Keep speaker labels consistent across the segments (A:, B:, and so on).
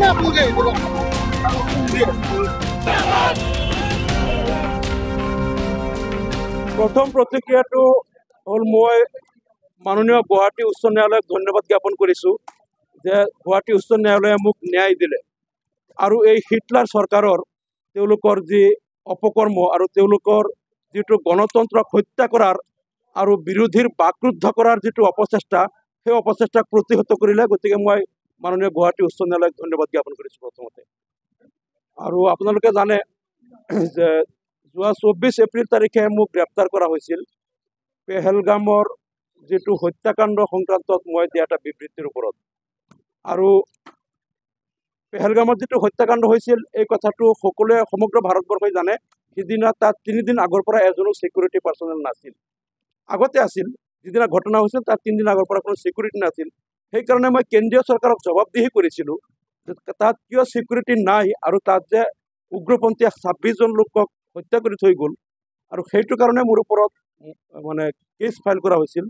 A: প্ৰথম প্ৰতিক্ৰিয়াটো হ'ল মই মাননীয় গুৱাহাটী উচ্চ ন্যায়ালয়ক ধন্যবাদ জ্ঞাপন কৰিছোঁ যে গুৱাহাটী উচ্চ ন্যায়ালয়ে মোক ন্যায় দিলে আৰু এই হিটলাৰ চৰকাৰৰ তেওঁলোকৰ যি অপকৰ্ম আৰু তেওঁলোকৰ যিটো গণতন্ত্ৰক হত্যা কৰাৰ আৰু বিৰোধীৰ বাকৰুদ্ধ কৰাৰ যিটো অপচেষ্টা সেই অপচেষ্টাক প্ৰতিহত কৰিলে। গতিকে মই মাননীয় গুৱাহাটী উচ্চ ন্যায়ালয়ক ধন্যবাদ জ্ঞাপন কৰিছোঁ প্ৰথমতে। আৰু আপোনালোকে জানে যে যোৱা 24 এপ্ৰিল তাৰিখে মোক গ্ৰেপ্তাৰ কৰা হৈছিল পেহেলগামৰ যিটো হত্যাকাণ্ড সংক্ৰান্তত মই দিয়া এটা বিবৃতিৰ ওপৰত। আৰু পেহেলগামত যিটো হত্যাকাণ্ড হৈছিল এই কথাটো সকলোৱে সমগ্ৰ ভাৰতবৰ্ষই জানে। সিদিনা তাত 3 দিন আগৰ পৰা এজনো ছিকিউৰিটি পাৰ্চনেল নাছিল। আগতে আছিল, যিদিনা ঘটনা হৈছিল তাত 3 দিন আগৰ পৰা কোনো ছিকিউৰিটি নাছিল। সেইকাৰণে মই কেন্দ্ৰীয় চৰকাৰক জবাবদিহি কৰিছিলোঁ যে তাত কিয় ছিকিউৰিটি নাই আৰু তাত যে উগ্ৰপন্থীয়ে 26 জন লোকক হত্যা কৰি থৈ গ'ল। আৰু সেইটো কাৰণে মোৰ ওপৰত মানে কেছ ফাইল কৰা হৈছিল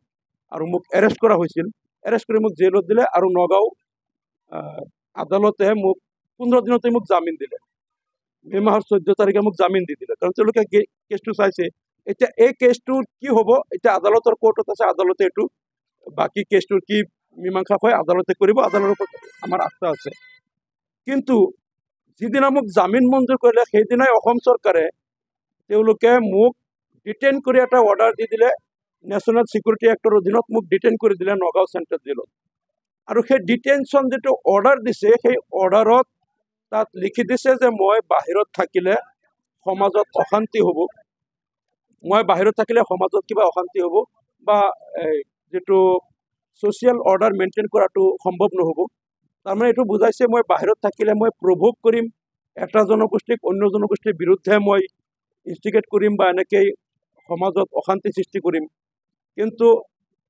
A: আৰু মোক এৰেষ্ট কৰা হৈছিল। এৰেষ্ট কৰি মোক জেলত দিলে আৰু নগাঁও আদালতে মোক 15 দিনতে মোক জামিন দিলে। মে' মাহৰ 14 তাৰিখে মোক জামিন দি দিলে, কাৰণ তেওঁলোকে কেছটো চাইছে। এতিয়া এই কেছটোৰ কি হ'ব, এতিয়া আদালতৰ কোৰ্টত আছে, আদালতে এইটো বাকী কেছটোৰ কি মীমাংসা হয় আদালতে কৰিব, আদালতৰ ওপৰত আমাৰ আস্থা আছে। কিন্তু যিদিনা মোক জামিন মঞ্জুৰ কৰিলে সেইদিনাই অসম চৰকাৰে তেওঁলোকে মোক ডিটেইন কৰি এটা অৰ্ডাৰ দি দিলে। নেশ্যনেল ছিকিউৰিটি এক্টৰ অধীনত মোক ডিটেইন কৰি দিলে নগাঁও চেণ্ট্ৰেল জেলত। আৰু সেই ডিটেনশ্যন যিটো অৰ্ডাৰ দিছে সেই অৰ্ডাৰত তাত লিখি দিছে যে মই বাহিৰত থাকিলে সমাজত অশান্তি হ'ব, মই বাহিৰত থাকিলে সমাজত কিবা অশান্তি হ'ব বা যিটো ছ'চিয়েল অৰ্ডাৰ মেইনটেইন কৰাটো সম্ভৱ নহ'ব। তাৰমানে এইটো বুজাইছে মই বাহিৰত থাকিলে মই প্ৰভোগ কৰিম, এটা জনগোষ্ঠীক অন্য জনগোষ্ঠীৰ বিৰুদ্ধে মই ইনষ্টিগেট কৰিম বা এনেকেই সমাজত অশান্তি সৃষ্টি কৰিম। কিন্তু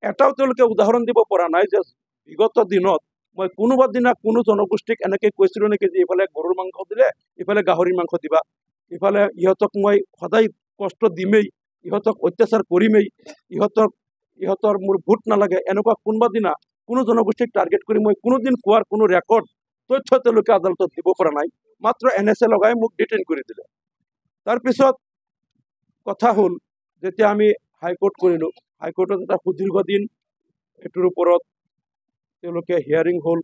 A: এটাও তেওঁলোকে উদাহৰণ দিব পৰা নাই যে বিগত দিনত মই কোনোবা দিনা কোনো জনগোষ্ঠীক এনেকৈ কৈছিলোঁ নেকি যে ইফালে গৰুৰ মাংস দিলে ইফালে গাহৰিৰ মাংস দিবা, ইফালে ইহঁতক মই সদায় কষ্ট দিমেই, ইহঁতক অত্যাচাৰ কৰিমেই, ইহঁতৰ মোৰ ভোট নালাগে, এনেকুৱা কোনোবা দিনা কোনো জনগোষ্ঠীক টাৰ্গেট কৰি মই কোনোদিন কোৱাৰ কোনো ৰেকৰ্ড তথ্য তেওঁলোকে আদালতত দিব পৰা নাই। মাত্ৰ NSA লগাই মোক ডিটেইন কৰি দিলে। তাৰপিছত কথা হ'ল যেতিয়া আমি হাইকোৰ্ট কৰিলোঁ, হাইকোৰ্টত এটা সুদীৰ্ঘ দিন এইটোৰ ওপৰত তেওঁলোকে হিয়াৰিং হ'ল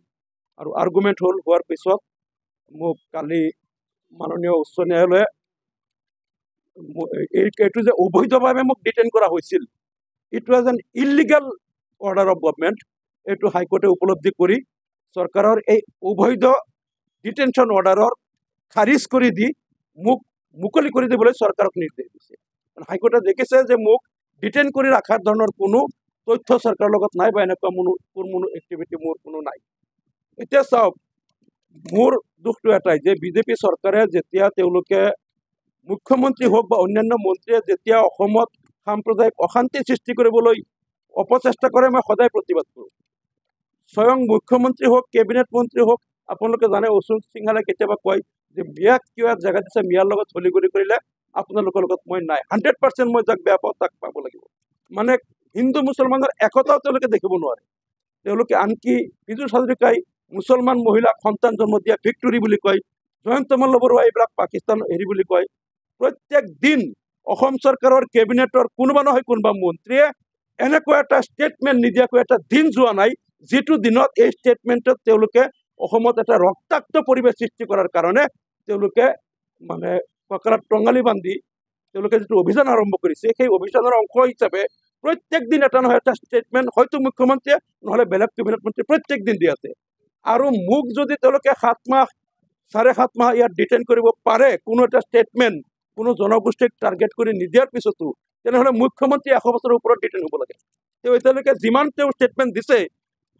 A: আৰু আৰ্গুমেণ্ট হ'ল। হোৱাৰ পিছত মোক কালি মাননীয় উচ্চ ন্যায়ালয়ে এইটো যে অবৈধভাৱে মোক ডিটেইন কৰা হৈছিল, it was N illegal order of government, এইটো হাইকোৰ্টে উপলব্ধি কৰি চৰকাৰৰ এই অবৈধ ডিটেনশ্যন অৰ্ডাৰৰ খাৰিজ কৰি দি মোক মুকলি কৰি দিবলৈ চৰকাৰক নিৰ্দেশ দিছে। হাইকোৰ্টে দেখিছে যে মোক ডিটেইন কৰি ৰখাৰ ধৰণৰ কোনো তথ্য চৰকাৰৰ লগত নাই বা এনেকুৱা কোনো এক্টিভিটি মোৰ কোনো নাই। এতিয়া চাওক, মোৰ দুখটো এটাই যে বিজেপি চৰকাৰে যেতিয়া তেওঁলোকে মুখ্যমন্ত্ৰী হওক বা অন্যান্য মন্ত্ৰীয়ে যেতিয়া অসমত সাম্প্ৰদায়িক অশান্তি সৃষ্টি কৰিবলৈ অপচেষ্টা কৰে মই সদায় প্ৰতিবাদ কৰোঁ। স্বয়ং মুখ্যমন্ত্ৰী হওক, কেবিনেট মন্ত্ৰী হওক, আপোনালোকে জানে অশোক সিংহালে কেতিয়াবা কয় যে মিয়াক কিবা জেগা দিছে, মিয়াৰ লগত হলিগলি কৰিলে আপোনালোকৰ লগত মই নাই, 100% মই যাক বেয়া পাওঁ তাক পাব লাগিব। মানে হিন্দু মুছলমানৰ একতাও তেওঁলোকে দেখিব নোৱাৰে। তেওঁলোকে আনকি বিজু হাজৰিকাই মুছলমান মহিলাক সন্তান জন্ম দিয়া ভিক্টৰী বুলি কয়, জয়ন্ত মল্লবৰুৱা এইবিলাক পাকিস্তান হেৰি বুলি কয়। প্ৰত্যেক দিন অসম চৰকাৰৰ কেবিনেটৰ কোনোবা নহয় কোনোবা মন্ত্ৰীয়ে এনেকুৱা এটা ষ্টেটমেণ্ট নিদিয়াকৈ এটা দিন যোৱা নাই যিটো দিনত এই ষ্টেটমেণ্টত তেওঁলোকে অসমত এটা ৰক্তাক্ত পৰিৱেশ সৃষ্টি কৰাৰ কাৰণে তেওঁলোকে মানে কঁকালত টঙালি বান্ধি তেওঁলোকে যিটো অভিযান আৰম্ভ কৰিছে সেই অভিযানৰ অংশ হিচাপে প্ৰত্যেক দিন এটা নহয় এটা ষ্টেটমেণ্ট হয়তো মুখ্যমন্ত্ৰীয়ে নহ'লে বেলেগ কেবিনেট মন্ত্ৰী প্ৰত্যেক দিন দি আছে। আৰু মোক যদি তেওঁলোকে 7 মাহ 7.5 মাহ ইয়াত ডিটেইন কৰিব পাৰে কোনো এটা ষ্টেটমেণ্ট কোনো জনগোষ্ঠীক টাৰ্গেট কৰি নিদিয়াৰ পিছতো, তেনেহ'লে মুখ্যমন্ত্ৰী 100 বছৰৰ ওপৰত ডিটেইন হ'ব লাগে। তেওঁ এতিয়ালৈকে যিমান তেওঁ ষ্টেটমেণ্ট দিছে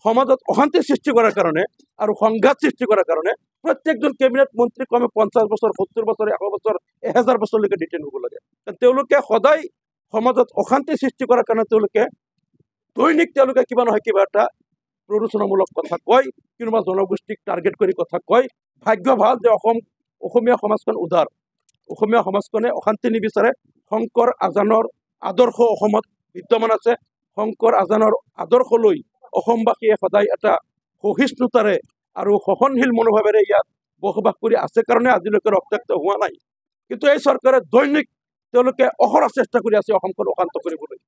A: সমাজত অশান্তি সৃষ্টি কৰাৰ কাৰণে আৰু সংঘাত সৃষ্টি কৰাৰ কাৰণে প্ৰত্যেকজন কেবিনেট মন্ত্ৰী কমে 50 বছৰ 70 বছৰ 100 বছৰ 1000 বছৰলৈকে ডিটেইন হ'ব লাগে। তেওঁলোকে সদায় সমাজত অশান্তি সৃষ্টি কৰাৰ কাৰণে তেওঁলোকে দৈনিক তেওঁলোকে কিবা নহয় কিবা এটা প্ৰৰোচনামূলক কথা কয়, কোনোবা জনগোষ্ঠীক টাৰ্গেট কৰি কথা কয়। ভাগ্য ভাল যে অসমীয়া সমাজখন উদাৰ, অসমীয়া সমাজখনে অশান্তি নিবিচাৰে। শংকৰ আজানৰ আদৰ্শ অসমত বিদ্যমান আছে। শংকৰ আজানৰ আদৰ্শ লৈ অসমবাসীয়ে সদায় এটা সহিষ্ণুতাৰে আৰু সহনশীল মনোভাৱেৰে ইয়াত বসবাস কৰি আছে কাৰণে আজিলৈকে ৰক্তাক্ত হোৱা নাই। কিন্তু এই চৰকাৰে দৈনিক তেওঁলোকে অহৰহ চেষ্টা কৰি আছে অসমখন অশান্ত কৰিবলৈ।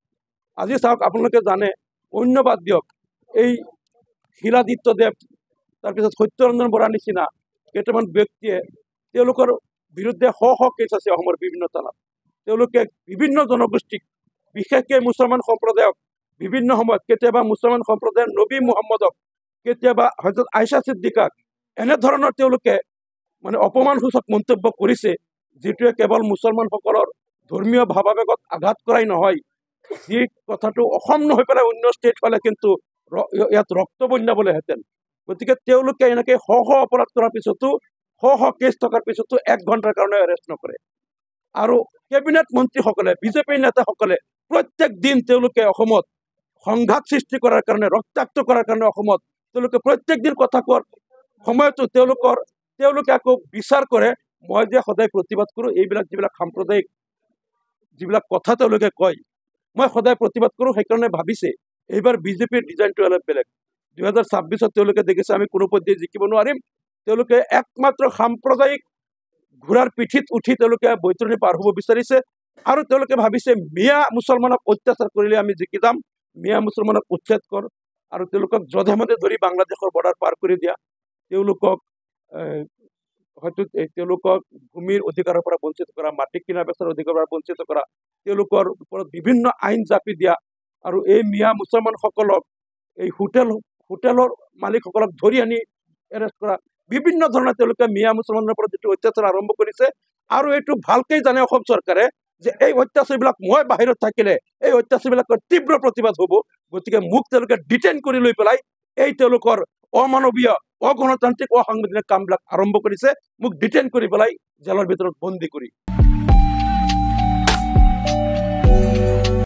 A: আজি চাওক, আপোনালোকে জানে, অন্য বাদ দিয়ক, এই শিলাদিত্যদেৱ, তাৰপিছত সত্যৰঞ্জন বৰাৰ নিচিনা কেইটামান ব্যক্তিয়ে তেওঁলোকৰ বিৰুদ্ধে শ শ কেছ আছে অসমৰ বিভিন্ন থানাত। তেওঁলোকে বিভিন্ন জনগোষ্ঠীক, বিশেষকৈ মুছলমান সম্প্ৰদায়ক বিভিন্ন সময়ত, কেতিয়াবা মুছলমান সম্প্ৰদায়ৰ নবী মুহাম্মদক, কেতিয়াবা হযৰত আয়েশা ছিদ্দিকাক এনেধৰণৰ তেওঁলোকে মানে অপমানসূচক মন্তব্য কৰিছে, যিটোৱে কেৱল মুছলমানসকলৰ ধৰ্মীয় ভাৱাবেগত আঘাত কৰাই নহয়, যি কথাটো অসম নহয় পেলাই অন্য ষ্টেট ফালে কিন্তু ইয়াত ৰক্ত বন্যাবলেহেঁতেন। গতিকে তেওঁলোকে এনেকৈ শ শ অপৰাধ কৰাৰ পিছতো, শ শ কেছ থকাৰ পিছতো 1 ঘণ্টাৰ কাৰণে এৰেষ্ট নকৰে। আৰু কেবিনেট মন্ত্ৰীসকলে, বিজেপিৰ নেতাসকলে প্ৰত্যেক দিন তেওঁলোকে অসমত সংঘাত সৃষ্টি কৰাৰ কাৰণে, ৰক্তাক্ত কৰাৰ কাৰণে অসমত তেওঁলোকে প্ৰত্যেক দিন কথা কোৱাৰ সময়তো তেওঁলোকে আকৌ বিচাৰ কৰে, মই যে সদায় প্ৰতিবাদ কৰোঁ, এইবিলাক যিবিলাক সাম্প্ৰদায়িক যিবিলাক কথা তেওঁলোকে কয়, মই সদায় প্ৰতিবাদ কৰোঁ, সেইকাৰণে ভাবিছে এইবাৰ বিজেপিৰ ডিজাইনটো অলপ বেলেগ। 2026-ত তেওঁলোকে দেখিছে আমি কোনো পধ্যেই জিকিব নোৱাৰিম, তেওঁলোকে একমাত্ৰ সাম্প্ৰদায়িক ঘোঁৰাৰ পিঠিত উঠি তেওঁলোকে বৈতৰণি পাৰ হ'ব বিচাৰিছে। আৰু তেওঁলোকে ভাবিছে মিয়া মুছলমানক অত্যাচাৰ কৰিলে আমি জিকি যাম, মিয়া মুছলমানক উচ্ছেদ কৰ, আৰু তেওঁলোকক যধে মধে ধৰি বাংলাদেশৰ বৰ্ডাৰ পাৰ কৰি দিয়া, তেওঁলোকক হয়তো তেওঁলোকক ভূমিৰ অধিকাৰৰ পৰা বঞ্চিত কৰা, মাটি কিনা বেচাৰ অধিকাৰৰ পৰা বঞ্চিত কৰা, তেওঁলোকৰ ওপৰত বিভিন্ন আইন জাপি দিয়া, আৰু এই মিয়া মুছলমানসকলক, এই হোটেলৰ মালিকসকলক ধৰি আনি এৰেষ্ট কৰা, বিভিন্ন ধৰণৰ তেওঁলোকে মিয়া মুছলমানৰ ওপৰত যিটো অত্যাচাৰ আৰম্ভ কৰিছে। আৰু এইটো ভালকেই জানে অসম চৰকাৰে যে এই অত্যাচাৰবিলাক মই বাহিৰত থাকিলে এই অত্যাচাৰবিলাকৰ তীব্ৰ প্ৰতিবাদ হ'ব। গতিকে মোক তেওঁলোকে ডিটেইন কৰি লৈ পেলাই এই তেওঁলোকৰ অমানৱীয়, অগণতান্ত্ৰিক, অসাংবিধানিক কামবিলাক আৰম্ভ কৰিছে, মোক ডিটেইন কৰি পেলাই জেলৰ ভিতৰত বন্দী কৰি।